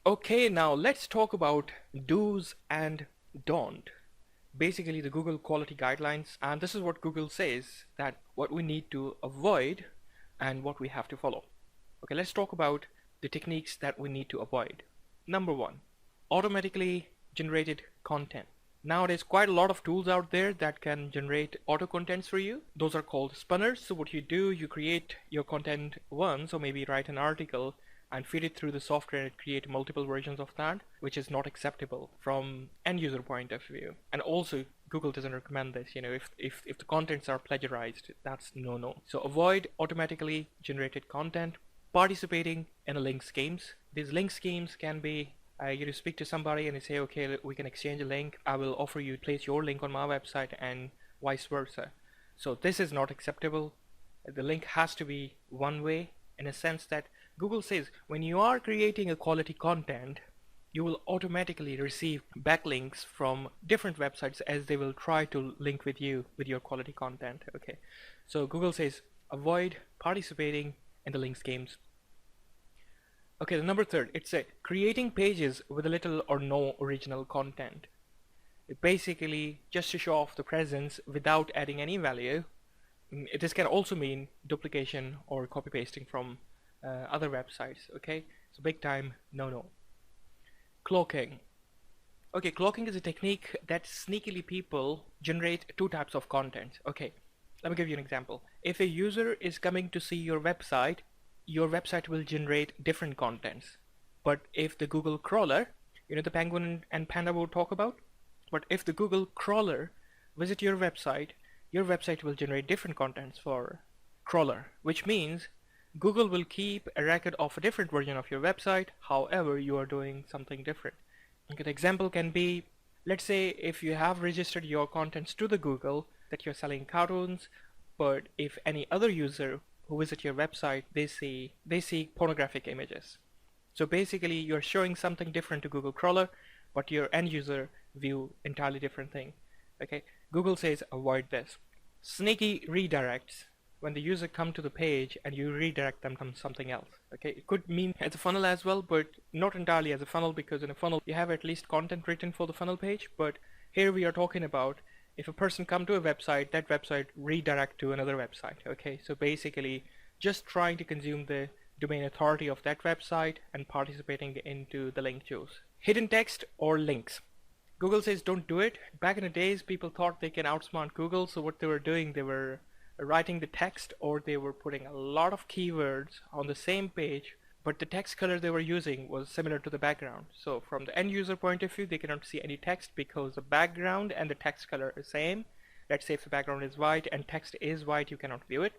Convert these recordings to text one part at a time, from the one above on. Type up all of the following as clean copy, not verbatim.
Okay, now let's talk about do's and don't. Basically, the Google quality guidelines, and this is what Google says that what we need to avoid and what we have to follow. Okay, let's talk about the techniques that we need to avoid. Number one, automatically generated content. Now there's quite a lot of tools out there that can generate auto contents for you. Those are called spanners. So what you do, you create your content once, or maybe write an article and feed it through the software and create multiple versions of that, which is not acceptable from end user point of view. And also Google doesn't recommend this. If the contents are plagiarized, that's no. So avoid automatically generated content. Participating in a link schemes. These link schemes can be you speak to somebody and you say, okay, we can exchange a link. I will offer you to place your link on my website and vice versa. So this is not acceptable. The link has to be one way, in a sense that Google says when you are creating a quality content, you will automatically receive backlinks from different websites as they will try to link with you with your quality content. Okay, so Google says avoid participating in the link schemes. Okay, the number third, it's creating pages with a little or no original content. It basically just to show off the presence without adding any value. This can also mean duplication or copy pasting from other websites. Okay, so big time no. Cloaking. Okay, cloaking is a technique that sneakily people generate two types of content. Okay, let me give you an example. If a user is coming to see your website will generate different contents. But if the Google crawler, the penguin and panda will talk about, but if the Google crawler visit your website will generate different contents for crawler, which means Google will keep a record of a different version of your website, however you are doing something different. Okay, the example can be, let's say if you have registered your contents to the Google that you're selling cartoons, but if any other user who visit your website, they see pornographic images. So basically you're showing something different to Google crawler, but your end user view entirely different thing. Okay, Google says avoid this. Sneaky redirects, when the user come to the page and you redirect them to something else. Okay, it could mean as a funnel as well, but not entirely as a funnel, because in a funnel you have at least content written for the funnel page, but here we are talking about if a person come to a website, that website redirect to another website. Okay, so basically just trying to consume the domain authority of that website and participating into the link juice. Hidden text or links. Google says don't do it. Back in the days, people thought they can outsmart Google, so what they were doing, they were writing the text, or they were putting a lot of keywords on the same page, but the text color they were using was similar to the background. So from the end user point of view, they cannot see any text because the background and the text color is same. Let's say if the background is white and text is white, you cannot view it.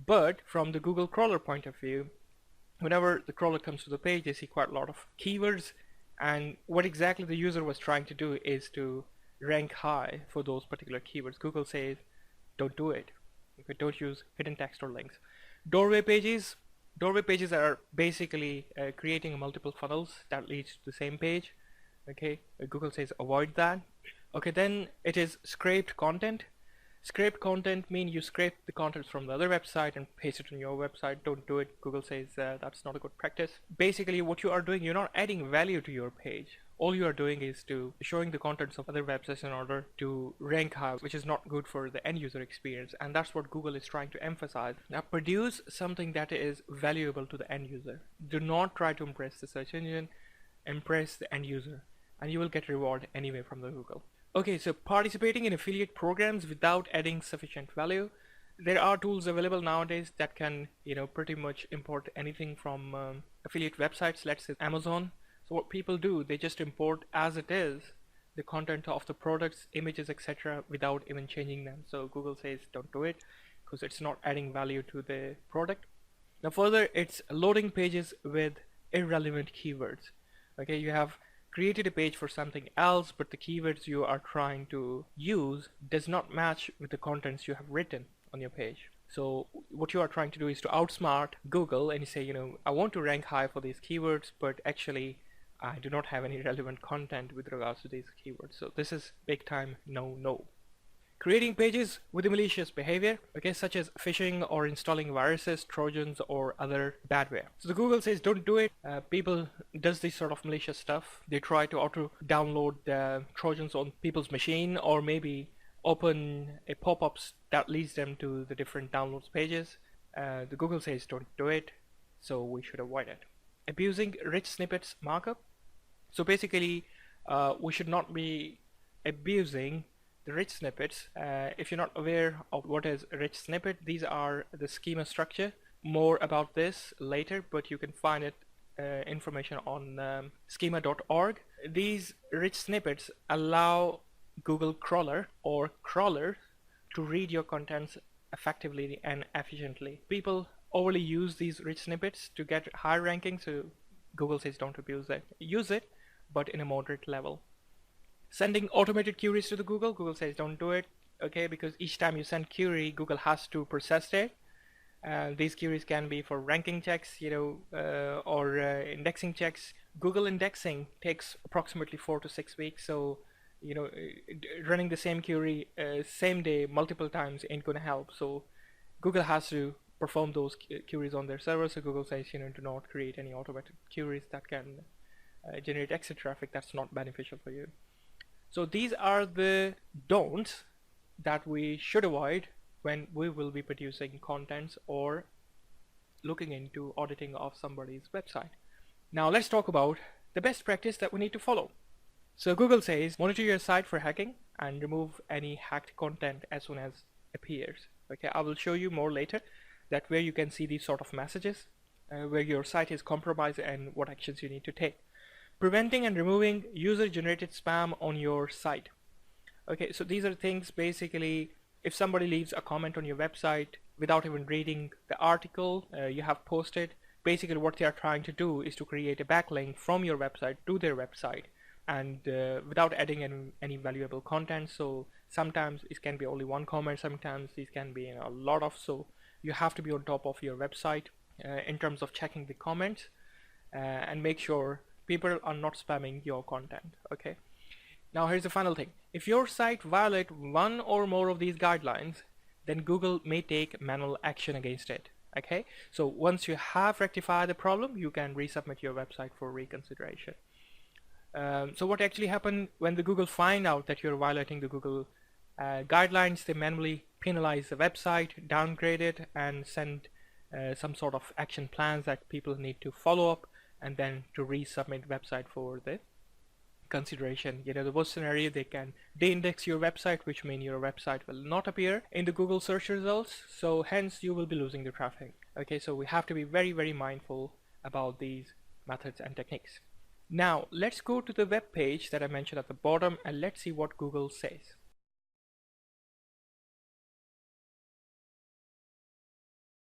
But from the Google crawler point of view, whenever the crawler comes to the page, they see quite a lot of keywords, and what exactly the user was trying to do is to rank high for those particular keywords. Google says don't do it. Okay, don't use hidden text or links. Doorway pages. Doorway pages are basically creating multiple funnels that leads to the same page. Okay, Google says avoid that. Okay, then it is scraped content. Scraped content mean you scrape the content from the other website and paste it on your website. Don't do it. Google says that's not a good practice. Basically what you are doing, you're not adding value to your page. All you are doing is to showing the contents of other websites in order to rank high, which is not good for the end user experience, and that's what Google is trying to emphasize. Now produce something that is valuable to the end user. Do not try to impress the search engine, impress the end user, and you will get reward anyway from the Google. Okay, so participating in affiliate programs without adding sufficient value. There are tools available nowadays that can, pretty much import anything from affiliate websites, let's say Amazon. So what people do, they just import as it is the content of the products, images, etc. without even changing them. So Google says don't do it because it's not adding value to the product. Now further, it's loading pages with irrelevant keywords. Okay, you have created a page for something else, but the keywords you are trying to use does not match with the contents you have written on your page. So what you are trying to do is to outsmart Google and you say, I want to rank high for these keywords, but actually I do not have any relevant content with regards to these keywords. So this is big time no. Creating pages with malicious behavior, okay, such as phishing or installing viruses, trojans, or other badware. So the Google says don't do it. People does this sort of malicious stuff. They try to auto download the trojans on people's machine, or maybe open a pop-ups that leads them to the different downloads pages. The Google says don't do it, so we should avoid it. Abusing rich snippets markup. So basically, we should not be abusing the rich snippets. If you're not aware of what is a rich snippet, these are the schema structure. More about this later, but you can find it information on schema.org. These rich snippets allow Google crawler or crawler to read your contents effectively and efficiently. People overly use these rich snippets to get higher ranking, so Google says don't abuse it. Use it, but in a moderate level. Sending automated queries to the Google says don't do it, okay, because each time you send query, Google has to process it. These queries can be for ranking checks, or indexing checks. Google indexing takes approximately 4 to 6 weeks, so running the same query same day multiple times ain't gonna help. So Google has to perform those queries on their server. So Google says do not create any automated queries that can generate extra traffic. That's not beneficial for you. So these are the don'ts that we should avoid when we will be producing contents or looking into auditing of somebody's website. Now let's talk about the best practice that we need to follow. So Google says monitor your site for hacking and remove any hacked content as soon as it appears. Okay, I will show you more later that where you can see these sort of messages where your site is compromised and what actions you need to take. Preventing and removing user-generated spam on your site. Okay, so these are things basically if somebody leaves a comment on your website without even reading the article you have posted, basically what they are trying to do is to create a backlink from your website to their website, and without adding any valuable content. So sometimes it can be only one comment, sometimes these can be a lot of, so you have to be on top of your website in terms of checking the comments and make sure people are not spamming your content. Okay, now here's the final thing. If your site violates one or more of these guidelines, then Google may take manual action against it. Okay, so once you have rectified the problem, you can resubmit your website for reconsideration. So what actually happened when the Google find out that you're violating the Google guidelines? They manually penalize the website, downgrade it, and send some sort of action plans that people need to follow up and then to resubmit website for the consideration. The worst scenario, they can de-index your website, which means your website will not appear in the Google search results, so hence you will be losing the traffic. Okay, so we have to be very, very mindful about these methods and techniques. Now let's go to the web page that I mentioned at the bottom and let's see what Google says.